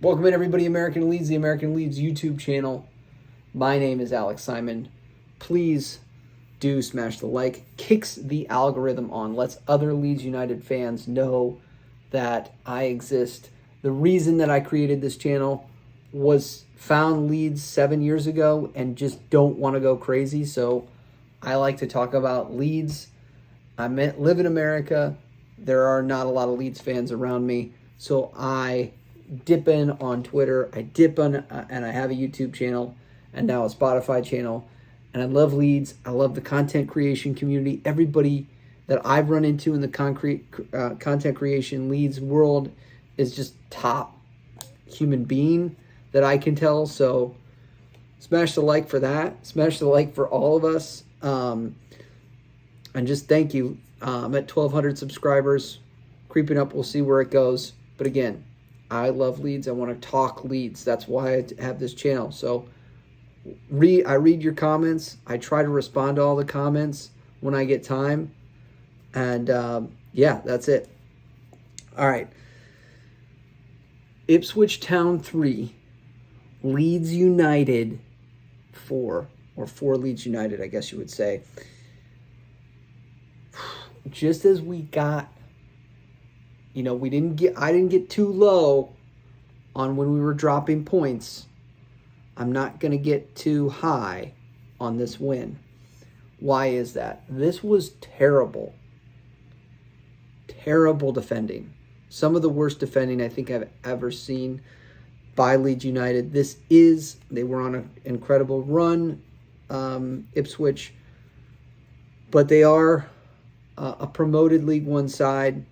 Welcome in, everybody. American Leeds, the American Leeds YouTube channel. My name is Alex Simon. Please do smash the like. Kicks the algorithm on. Lets other Leeds United fans know that I exist. The reason that I created this channel was found Leeds 7 years ago and just don't want to go crazy. So I like to talk about Leeds. I live in America. There are not a lot of Leeds fans around me. So I dip in on Twitter. I dip on, and I have a YouTube channel and now a Spotify channel. And I love Leeds. I love the content creation community. Everybody that I've run into in the content creation Leeds world is just top human being that I can tell. So smash the like for that. Smash the like for all of us. And just thank you. I'm at 1,200 subscribers. Creeping up. We'll see where it goes. But again, I love Leeds. I want to talk Leeds. That's why I have this channel. So I read your comments. I try to respond to all the comments when I get time. And yeah, that's it. All right. Ipswich Town 3, Leeds United 4, or 4 Leeds United, I guess you would say. Just as we got, I didn't get too low on when we were dropping points. I'm not going to get too high on this win. Why is that? This was terrible. Terrible defending. Some of the worst defending I think I've ever seen by Leeds United. They were on an incredible run, Ipswich, but they are a promoted League One side.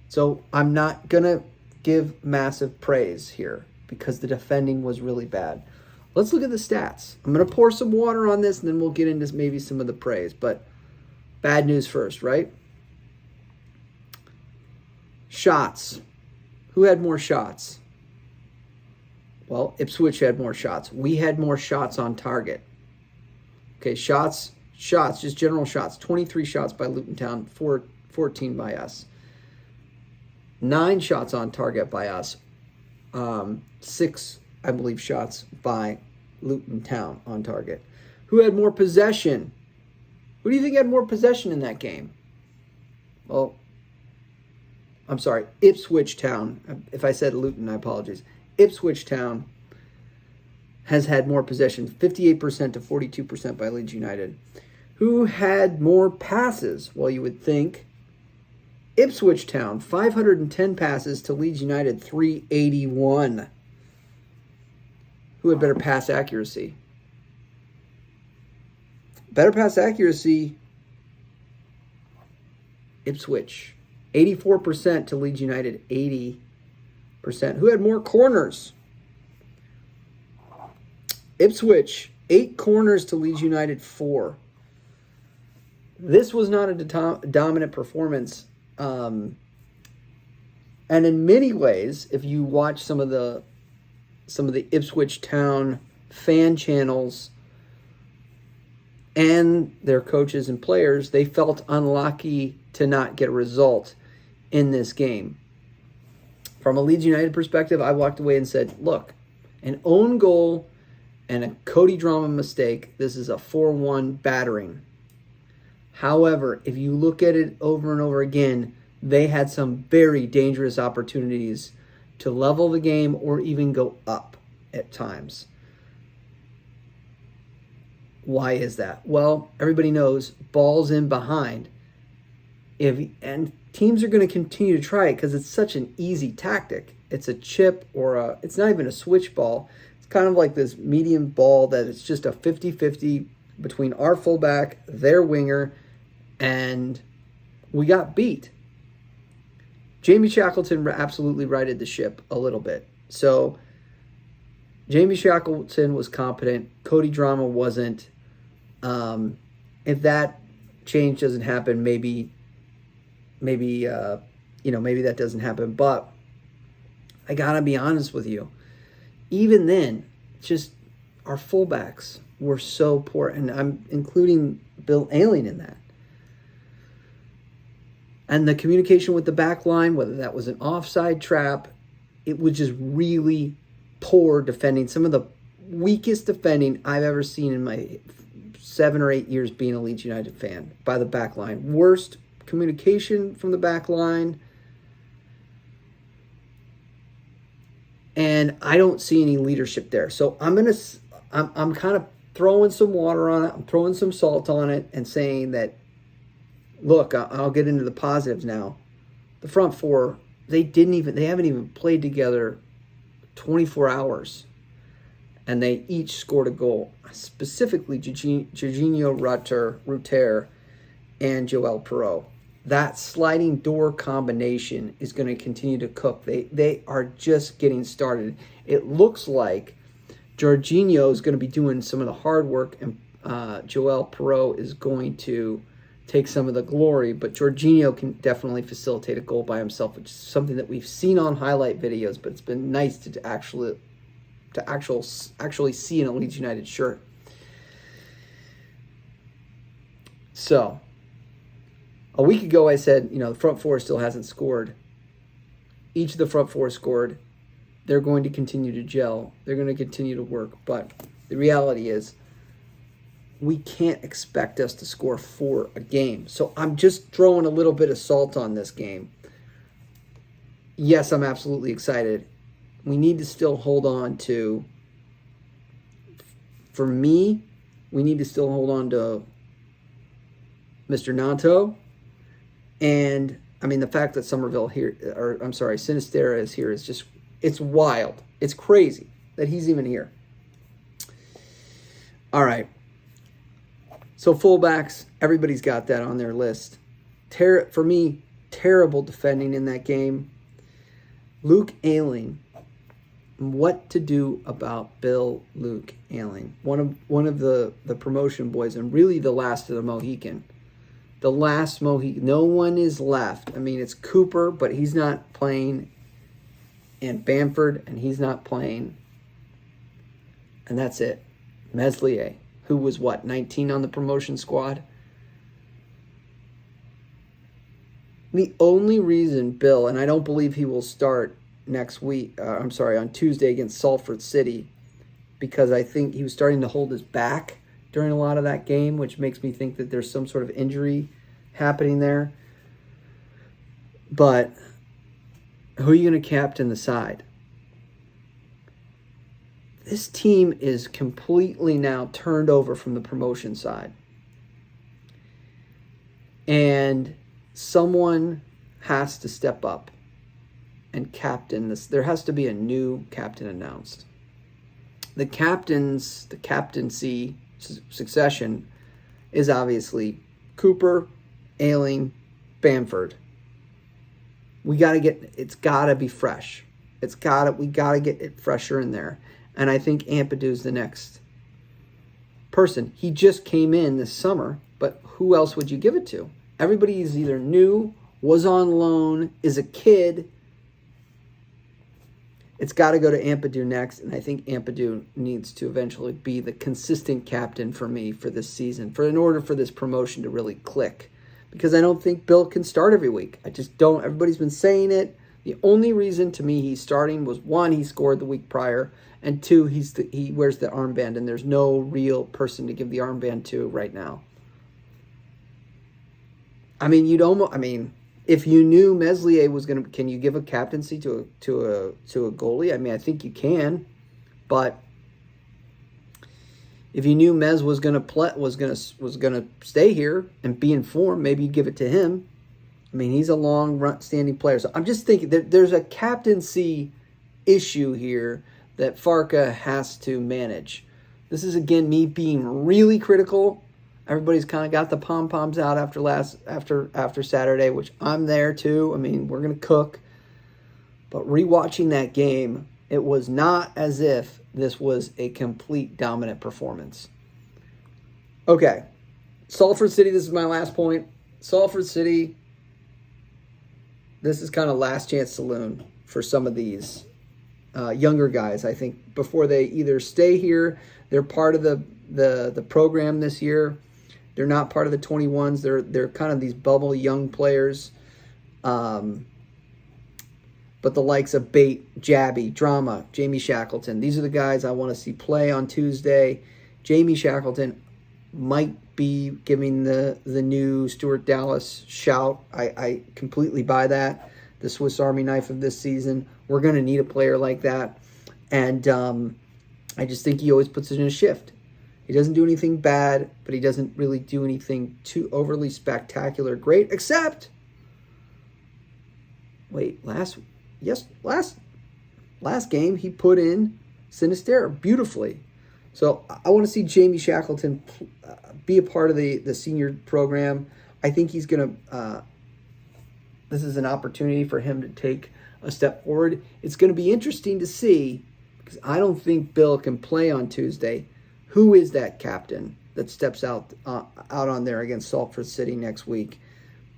So I'm not going to give massive praise here because the defending was really bad. Let's look at the stats. I'm going to pour some water on this and then we'll get into maybe some of the praise. But bad news first, right? Shots. Who had more shots? Well, Ipswich had more shots. We had more shots on target. Okay, shots, just general shots. 23 shots by Luton Town, 14 by us. 9 shots on target by us. 6, I believe, shots by Luton Town on target. Who had more possession? Who do you think had more possession in that game? Well, I'm sorry, Ipswich Town. If I said Luton, I apologize. Ipswich Town has had more possession, 58% to 42% by Leeds United. Who had more passes? Well, you would think Ipswich Town, 510 passes to Leeds United, 381. Who had better pass accuracy? Better pass accuracy, Ipswich. 84% to Leeds United, 80%. Who had more corners? Ipswich, 8 corners to Leeds United, 4. This was not a dominant performance. And in many ways, if you watch some of the Ipswich Town fan channels and their coaches and players, they felt unlucky to not get a result in this game. From a Leeds United perspective, I walked away and said, look, an own goal and a Cody Drama mistake, this is a 4-1 battering. However, if you look at it over and over again, they had some very dangerous opportunities to level the game or even go up at times. Why is that? Well, everybody knows balls in behind. And teams are going to continue to try it because it's such an easy tactic. It's a chip it's not even a switch ball. It's kind of like this medium ball that it's just a 50-50 between our fullback, their winger, and we got beat. Jamie Shackleton absolutely righted the ship a little bit. So Jamie Shackleton was competent. Cody Drama wasn't. If that change doesn't happen, maybe that doesn't happen. But I gotta be honest with you. Even then, just our fullbacks were so poor, and I'm including Bill Ayling in that. And the communication with the back line, whether that was an offside trap, it was just really poor defending. Some of the weakest defending I've ever seen in my 7 or 8 years being a Leeds United fan by the back line. Worst communication from the back line. And I don't see any leadership there. So I'm kind of throwing some water on it. I'm throwing some salt on it and saying that, look, I'll get into the positives now. The front four, they haven't even played together 24 hours. And they each scored a goal. Specifically, Jorginho Rutter and Joel Perreault. That sliding door combination is going to continue to cook. They are just getting started. It looks like Jorginho is going to be doing some of the hard work, and Joel Perreault is going to take some of the glory. But Jorginho can definitely facilitate a goal by himself, which is something that we've seen on highlight videos. But it's been nice to actually see in a Leeds United shirt. So, a week ago I said, the front four still hasn't scored. Each of the front four scored. They're going to continue to gel. They're going to continue to work. But the reality is, we can't expect us to score 4 a game. So I'm just throwing a little bit of salt on this game. Yes, I'm absolutely excited. We need to still hold on to, for me, we need to still hold on to Mr. Nanto. And, the fact that Sinisterra is here is just, it's wild. It's crazy that he's even here. All right. So fullbacks, everybody's got that on their list. For me, terrible defending in that game. Luke Ayling. What to do about Luke Ayling? One of the promotion boys, and really the last of the Mohican. The last Mohican. No one is left. It's Cooper, but he's not playing. And Bamford, and he's not playing. And that's it. Meslier, who was 19 on the promotion squad? The only reason Bill, and I don't believe he will start on Tuesday against Salford City, because I think he was starting to hold his back during a lot of that game, which makes me think that there's some sort of injury happening there. But who are you going to captain the side? This team is completely now turned over from the promotion side. And someone has to step up and captain this. There has to be a new captain announced. The captaincy succession is obviously Cooper, Ayling, Bamford. It's got to be fresh. We got to get it fresher in there. And I think Ampadu's the next person. He just came in this summer, but who else would you give it to? Everybody is either new, was on loan, is a kid. It's got to go to Ampadu next, and I think Ampadu needs to eventually be the consistent captain for me for this season, in order for this promotion to really click. Because I don't think Bill can start every week. I just don't. Everybody's been saying it. The only reason to me he's starting was, 1, he scored the week prior, and 2, he wears the armband, and there's no real person to give the armband to right now. If you knew Meslier was going to, can you give a captaincy to a goalie? I think you can, but if you knew Mez was going to stay here and be in form, maybe you give it to him. He's a long-standing player. So I'm just thinking that there's a captaincy issue here that Farka has to manage. This is, again, me being really critical. Everybody's kind of got the pom-poms out after Saturday, which I'm there too. We're going to cook. But rewatching that game, it was not as if this was a complete dominant performance. Okay. Salford City, this is my last point. Salford City, this is kind of last chance saloon for some of these younger guys. I think before they either stay here, they're part of the program this year. They're not part of the 21s. They're kind of these bubble young players. But the likes of Bate, Jabby, Drama, Jamie Shackleton, these are the guys I want to see play on Tuesday. Jamie Shackleton might be giving the new Stuart Dallas shout. I completely buy that. The Swiss Army knife of this season. We're going to need a player like that. And I just think he always puts it in a shift. He doesn't do anything bad, but he doesn't really do anything too overly spectacular great, except, last game he put in Sinisterra beautifully. So I want to see Jamie Shackleton be a part of the senior program. I think he's going to, this is an opportunity for him to take a step forward. It's going to be interesting to see, because I don't think Bill can play on Tuesday. Who is that captain that steps out on there against Salford City next week?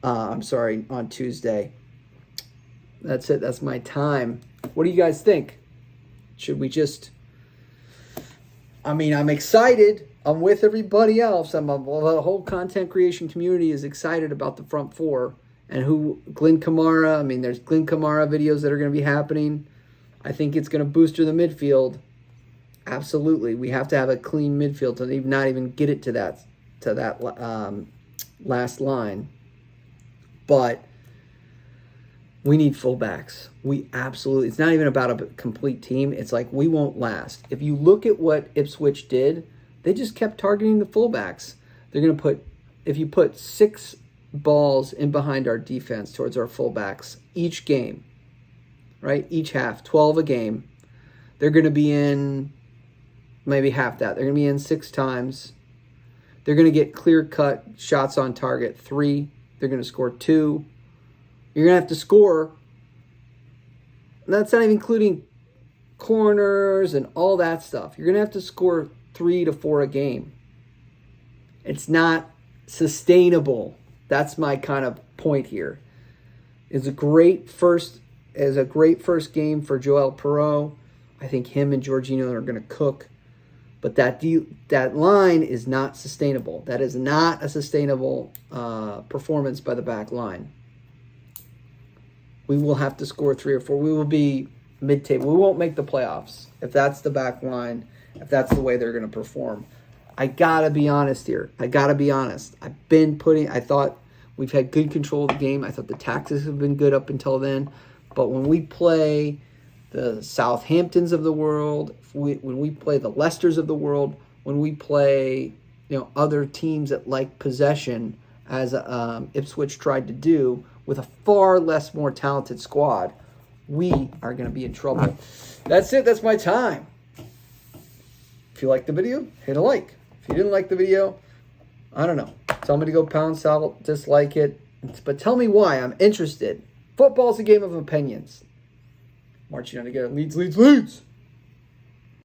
On Tuesday. That's it. That's my time. What do you guys think? Should we just... I'm excited. I'm with everybody else. The whole content creation community is excited about the front four. And Glenn Kamara, there's Glenn Kamara videos that are going to be happening. I think it's going to booster the midfield. Absolutely. We have to have a clean midfield to not even get it to that last line. But we need fullbacks. It's not even about a complete team. It's like we won't last. If you look at what Ipswich did, they just kept targeting the fullbacks. They're going to if you put 6 balls in behind our defense towards our fullbacks each game, right? Each half, 12 a game. They're going to be in maybe half that. They're going to be in 6 times. They're going to get clear-cut shots on target 3. They're going to score 2. You're going to have to score. And that's not even including corners and all that stuff. You're going to have to score 3 to 4 a game. It's not sustainable. That's my kind of point here. It's a great first game for Joel Perreault. I think him and Jorginho are going to cook. But that line is not sustainable. That is not a sustainable performance by the back line. We will have to score 3 or 4. We will be mid-table. We won't make the playoffs if that's the back line, if that's the way they're going to perform. I got to be honest here. I thought we've had good control of the game. I thought the tactics have been good up until then. But when we play the Southamptons of the world, when we play the Leicesters of the world, when we play other teams that like possession, as Ipswich tried to do, with a far more talented squad, we are going to be in trouble. That's it. That's my time. If you liked the video, hit a like. If you didn't like the video, I don't know. Tell me to go pound salt, dislike it. But tell me why. I'm interested. Football's a game of opinions. Marching on together. Leeds, Leeds, Leeds.